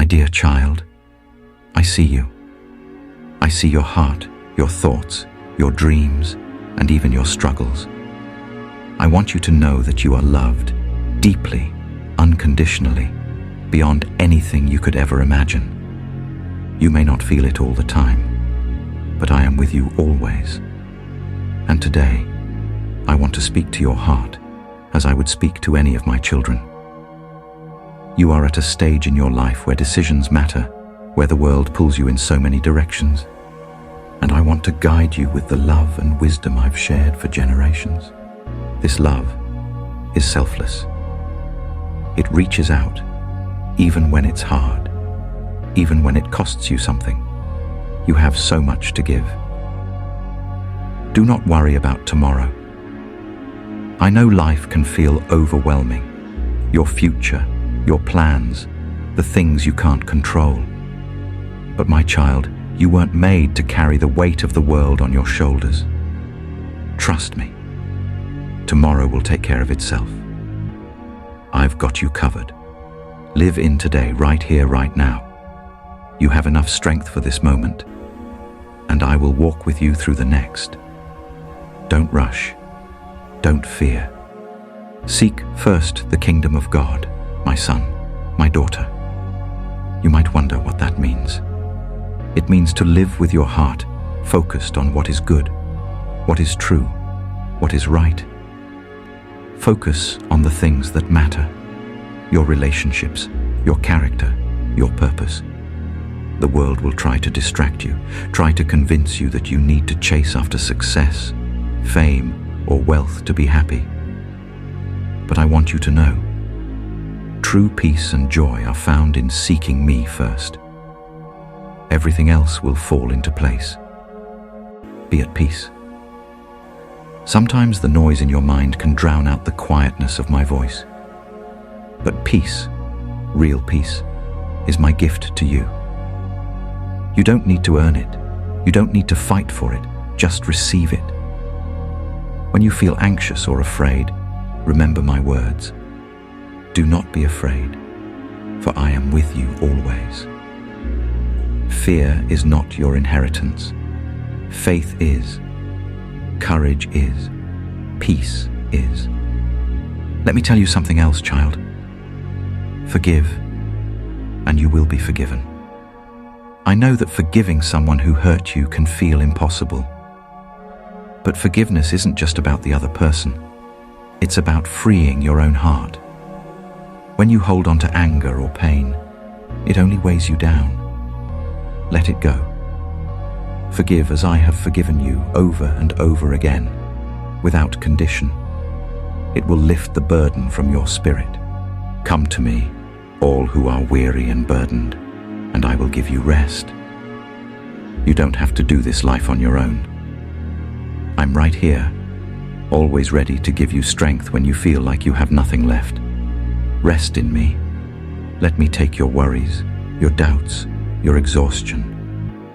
dear child, I see you. I see your heart, your thoughts, your dreams, and even your struggles. I want you to know that you are loved, deeply, unconditionally, beyond anything you could ever imagine. You may not feel it all the time, but I am with you always. And today, I want to speak to your heart as I would speak to any of my children. You are at a stage in your life where decisions matter, where the world pulls you in so many directions. And I want to guide you with the love and wisdom I've shared for generations. This love is selfless. It reaches out, even when it's hard, even when it costs you something. You have so much to give. Do not worry about tomorrow. I know life can feel overwhelming. Your future, your plans, the things you can't control. But my child, you weren't made to carry the weight of the world on your shoulders. Trust me. Tomorrow will take care of itself. I've got you covered. Live in today, right here, right now. You have enough strength for this moment, and I will walk with you through the next. Don't rush. Don't fear. Seek first the kingdom of God, my son, my daughter. You might wonder what that means. It means to live with your heart focused on what is good, what is true, what is right. Focus on the things that matter, your relationships, your character, your purpose. The world will try to distract you, try to convince you that you need to chase after success, fame, or wealth to be happy. But I want you to know, true peace and joy are found in seeking me first. Everything else will fall into place. Be at peace. Sometimes the noise in your mind can drown out the quietness of my voice. But peace, real peace, is my gift to you. You don't need to earn it. You don't need to fight for it. Just receive it. When you feel anxious or afraid, remember my words. Do not be afraid, for I am with you always. Fear is not your inheritance. Faith is. Courage is. Peace is. Let me tell you something else, child. Forgive, and you will be forgiven. I know that forgiving someone who hurt you can feel impossible. But forgiveness isn't just about the other person. It's about freeing your own heart. When you hold on to anger or pain, it only weighs you down. Let it go. Forgive as I have forgiven you over and over again, without condition. It will lift the burden from your spirit. Come to me, all who are weary and burdened, and I will give you rest. You don't have to do this life on your own. I'm right here, always ready to give you strength when you feel like you have nothing left. Rest in me. Let me take your worries, your doubts, your exhaustion.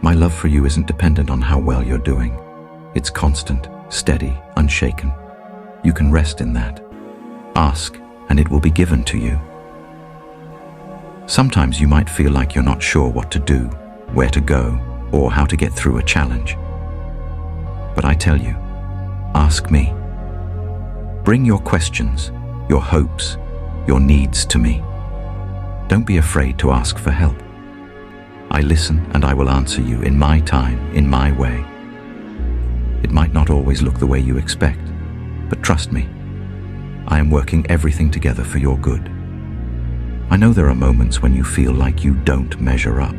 My love for you isn't dependent on how well you're doing. It's constant, steady, unshaken. You can rest in that. Ask, and it will be given to you. Sometimes you might feel like you're not sure what to do, where to go, or how to get through a challenge. But I tell you, ask me. Bring your questions, your hopes, your needs to me. Don't be afraid to ask for help. I listen and I will answer you in my time, in my way. It might not always look the way you expect, but trust me, I am working everything together for your good. I know there are moments when you feel like you don't measure up,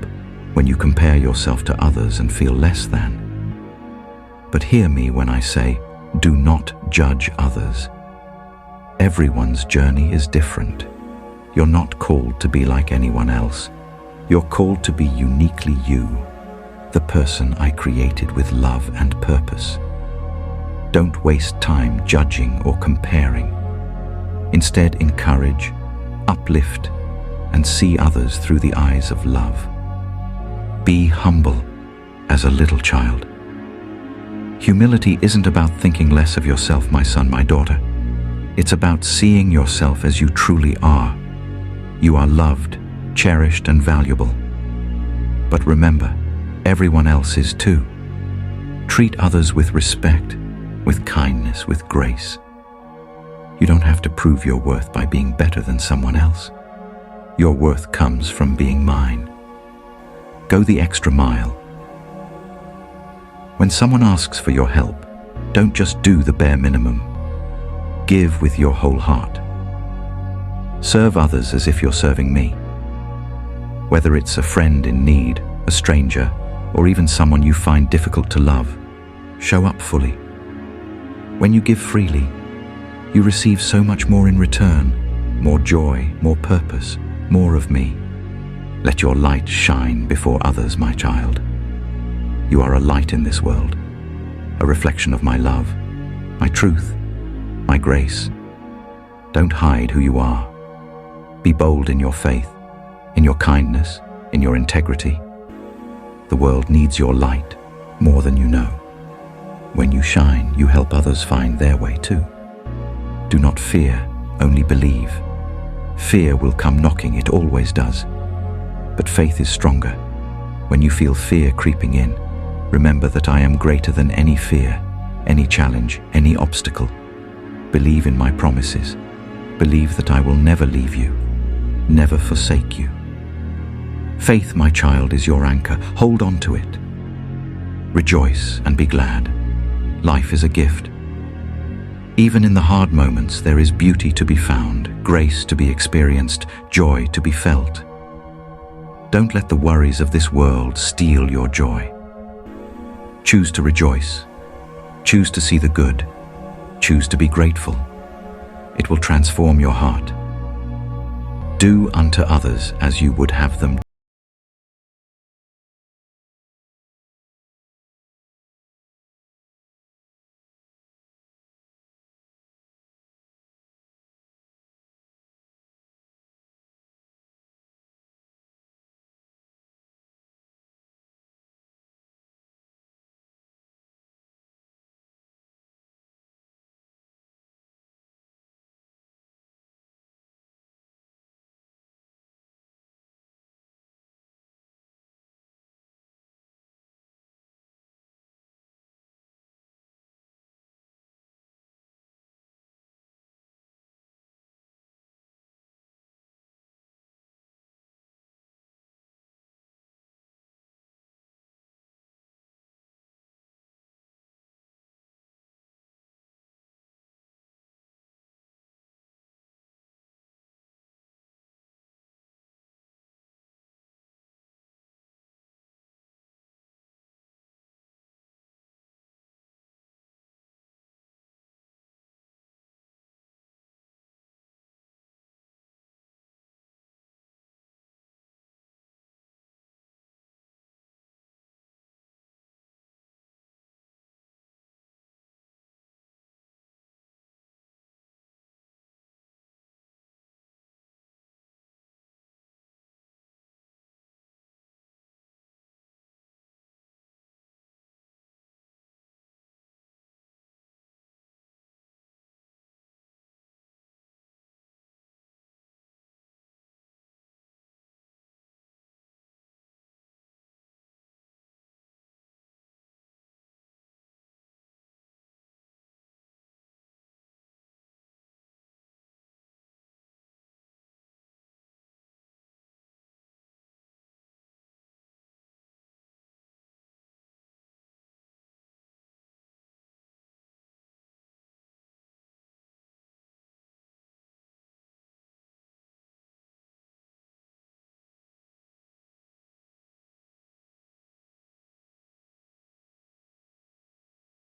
when you compare yourself to others and feel less than. But hear me when I say, do not judge others. Everyone's journey is different. You're not called to be like anyone else. You're called to be uniquely you, the person I created with love and purpose. Don't waste time judging or comparing. Instead, encourage, uplift, and see others through the eyes of love. Be humble as a little child. Humility isn't about thinking less of yourself, my son, my daughter. It's about seeing yourself as you truly are. You are loved, cherished and valuable. But remember, everyone else is too. Treat others with respect, with kindness, with grace. You don't have to prove your worth by being better than someone else. Your worth comes from being mine. Go the extra mile. When someone asks for your help, don't just do the bare minimum. Give with your whole heart. Serve others as if you're serving me. Whether it's a friend in need, a stranger, or even someone you find difficult to love, show up fully. When you give freely, you receive so much more in return, more joy, more purpose, more of me. Let your light shine before others, my child. You are a light in this world, a reflection of my love, my truth, my grace. Don't hide who you are. Be bold in your faith, in your kindness, in your integrity. The world needs your light more than you know. When you shine, you help others find their way too. Do not fear, only believe. Fear will come knocking, it always does. But faith is stronger. When you feel fear creeping in, remember that I am greater than any fear, any challenge, any obstacle. Believe in my promises. Believe that I will never leave you, never forsake you. Faith, my child, is your anchor. Hold on to it. Rejoice and be glad. Life is a gift. Even in the hard moments, there is beauty to be found, grace to be experienced, joy to be felt. Don't let the worries of this world steal your joy. Choose to rejoice. Choose to see the good. Choose to be grateful. It will transform your heart. Do unto others as you would have them